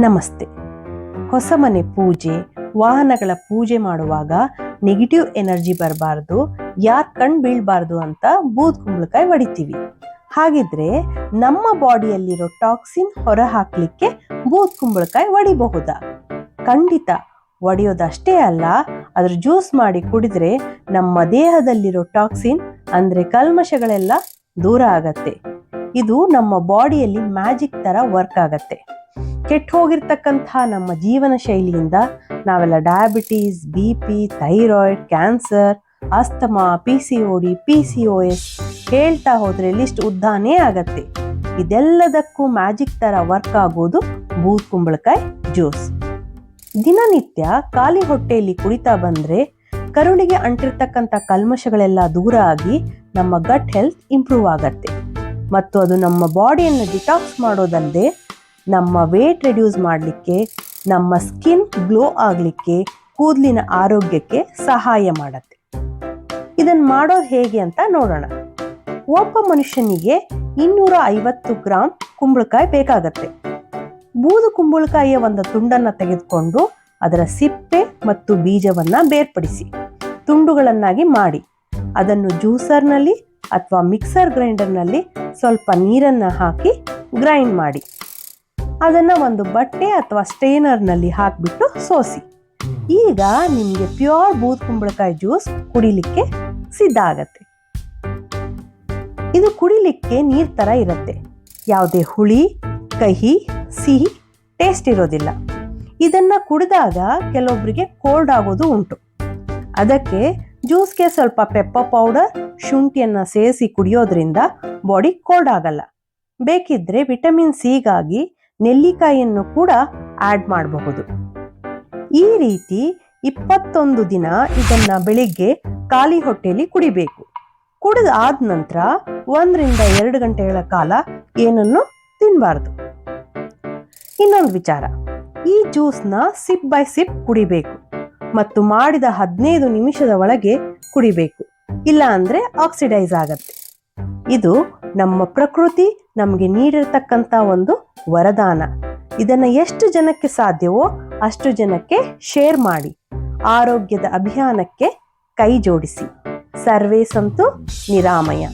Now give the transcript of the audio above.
ನಮಸ್ತೆ. ಹೊಸ ಮನೆ ಪೂಜೆ, ವಾಹನಗಳ ಪೂಜೆ ಮಾಡುವಾಗ ನೆಗೆಟಿವ್ ಎನರ್ಜಿ ಬರಬಾರ್ದು, ಯಾರ್ ಕಣ್ ಬೀಳ್ಬಾರ್ದು ಅಂತ ಬೂದ್ ಕುಂಬಳಕಾಯಿ ಹೊಡಿತೀವಿ. ಹಾಗಿದ್ರೆ ನಮ್ಮ ಬಾಡಿಯಲ್ಲಿರೋ ಟಾಕ್ಸಿನ್ ಹೊರ ಹಾಕ್ಲಿಕ್ಕೆ ಬೂದ್ ಕುಂಬಳಕಾಯಿ ಹೊಡಿಬಹುದಾ? ಖಂಡಿತ. ಒಡೆಯೋದಷ್ಟೇ ಅಲ್ಲ, ಅದ್ರ ಜ್ಯೂಸ್ ಮಾಡಿ ಕುಡಿದ್ರೆ ನಮ್ಮ ದೇಹದಲ್ಲಿರೋ ಟಾಕ್ಸಿನ್ ಅಂದ್ರೆ ಕಲ್ಮಶಗಳೆಲ್ಲ ದೂರ ಆಗತ್ತೆ. ಇದು ನಮ್ಮ ಬಾಡಿಯಲ್ಲಿ ಮ್ಯಾಜಿಕ್ ತರ ವರ್ಕ್ ಆಗತ್ತೆ. ಕೆಟ್ಟು ಹೋಗಿರ್ತಕ್ಕಂತಹ ನಮ್ಮ ಜೀವನ ಶೈಲಿಯಿಂದ ನಾವೆಲ್ಲ diabetes, BP, thyroid, cancer, asthma, PCOD, PCOS ಹೇಳ್ತಾ ಹೋದ್ರೆ ಲಿಸ್ಟ್ ಉದ್ದಾನೇ ಆಗತ್ತೆ. ಇದೆಲ್ಲದಕ್ಕೂ ಮ್ಯಾಜಿಕ್ ತರ ವರ್ಕ್ ಆಗೋದು ಬೂದ್ ಕುಂಬಳಕಾಯಿ ಜ್ಯೂಸ್. ದಿನನಿತ್ಯ ಖಾಲಿ ಹೊಟ್ಟೆಯಲ್ಲಿ ಕುಡಿತಾ ಬಂದ್ರೆ ಕರುಳಿಗೆ ಅಂಟಿರ್ತಕ್ಕಂಥ ಕಲ್ಮಶಗಳೆಲ್ಲ ದೂರ ಆಗಿ ನಮ್ಮ ಗಟ್ ಹೆಲ್ತ್ ಇಂಪ್ರೂವ್ ಆಗತ್ತೆ. ಮತ್ತು ಅದು ನಮ್ಮ ಬಾಡಿಯನ್ನು ಡಿಟಾಕ್ಸ್ ಮಾಡೋದಲ್ಲದೆ ನಮ್ಮ ವೇಟ್ ರೆಡ್ಯೂಸ್ ಮಾಡಲಿಕ್ಕೆ, ನಮ್ಮ ಸ್ಕಿನ್ ಗ್ಲೋ ಆಗಲಿಕ್ಕೆ, ಕೂದಲಿನ ಆರೋಗ್ಯಕ್ಕೆ ಸಹಾಯ ಮಾಡತ್ತೆ. ಇದನ್ನು ಮಾಡೋದು ಹೇಗೆ ಅಂತ ನೋಡೋಣ. ಒಬ್ಬ ಮನುಷ್ಯನಿಗೆ 250 ಗ್ರಾಂ ಕುಂಬಳಕಾಯಿ ಬೇಕಾಗತ್ತೆ. ಬೂದು ಕುಂಬಳಕಾಯಿಯ ಒಂದು ತುಂಡನ್ನು ತೆಗೆದುಕೊಂಡು ಅದರ ಸಿಪ್ಪೆ ಮತ್ತು ಬೀಜವನ್ನ ಬೇರ್ಪಡಿಸಿ ತುಂಡುಗಳನ್ನಾಗಿ ಮಾಡಿ ಅದನ್ನು ಜ್ಯೂಸರ್ನಲ್ಲಿ ಅಥವಾ ಮಿಕ್ಸರ್ ಗ್ರೈಂಡರ್ನಲ್ಲಿ ಸ್ವಲ್ಪ ನೀರನ್ನು ಹಾಕಿ ಗ್ರೈಂಡ್ ಮಾಡಿ ಅದನ್ನು ಒಂದು ಬಟ್ಟೆ ಅಥವಾ ಸ್ಟೇನರ್ನಲ್ಲಿ ಹಾಕಿಬಿಟ್ಟು ಸೋಸಿ. ಈಗ ನಿಮಗೆ ಪ್ಯೂರ್ ಬೂದ್ ಕುಂಬಳಕಾಯಿ ಜ್ಯೂಸ್ ಕುಡಿಲಿಕ್ಕೆ ಸಿದ್ಧ ಆಗತ್ತೆ. ಇದು ಕುಡಿಲಿಕ್ಕೆ ನೀರ್ ತರ ಇರುತ್ತೆ. ಯಾವುದೇ ಹುಳಿ, ಕಹಿ, ಸಿಹಿ ಟೇಸ್ಟ್ ಇರೋದಿಲ್ಲ. ಇದನ್ನ ಕುಡಿದಾಗ ಕೆಲವೊಬ್ಬರಿಗೆ ಕೋಲ್ಡ್ ಆಗೋದು ಉಂಟು. ಅದಕ್ಕೆ ಜ್ಯೂಸ್ಗೆ ಸ್ವಲ್ಪ ಪೆಪ್ಪರ್ ಪೌಡರ್, ಶುಂಠಿಯನ್ನ ಸೇರಿಸಿ ಕುಡಿಯೋದ್ರಿಂದ ಬಾಡಿ ಕೋಲ್ಡ್ ಆಗಲ್ಲ. ಬೇಕಿದ್ರೆ ವಿಟಮಿನ್ ಸಿಗಾಗಿ ನೆಲ್ಲಿಕಾಯಿಯನ್ನು ಕೂಡ ಆಡ್ ಮಾಡಬಹುದು. ಈ ರೀತಿ 21 ದಿನ ಇದನ್ನ ಬೆಳಿಗ್ಗೆ ಖಾಲಿ ಹೊಟ್ಟೆಯಲ್ಲಿ ಕುಡಿಬೇಕು. ಕುಡಿದ ಆದ ನಂತರ 1 ರಿಂದ 2 ಗಂಟೆಗಳ ಕಾಲ ಏನನ್ನು ತಿನ್ನಬಾರ್ದು. ಇನ್ನೊಂದು ವಿಚಾರ, ಈ ಜ್ಯೂಸ್ನ ಸಿಪ್ ಬೈ ಸಿಪ್ ಕುಡಿಬೇಕು ಮತ್ತು ಮಾಡಿದ 15 ನಿಮಿಷದ ಒಳಗೆ ಕುಡಿಬೇಕು. ಇಲ್ಲ ಅಂದ್ರೆ ಆಕ್ಸಿಡೈಸ್ ಆಗತ್ತೆ. ಇದು ನಮ್ಮ ಪ್ರಕೃತಿ ನಮಗೆ ನೀಡಿರ್ತಕ್ಕಂಥ ಒಂದು ವರದಾನ. ಇದನ್ನ ಎಷ್ಟು ಜನಕ್ಕೆ ಸಾಧ್ಯವೋ ಅಷ್ಟು ಜನಕ್ಕೆ ಶೇರ್ ಮಾಡಿ. ಆರೋಗ್ಯದ ಅಭಿಯಾನಕ್ಕೆ ಕೈ ಜೋಡಿಸಿ. ಸರ್ವೇ ಸಂತು ನಿರಾಮಯ.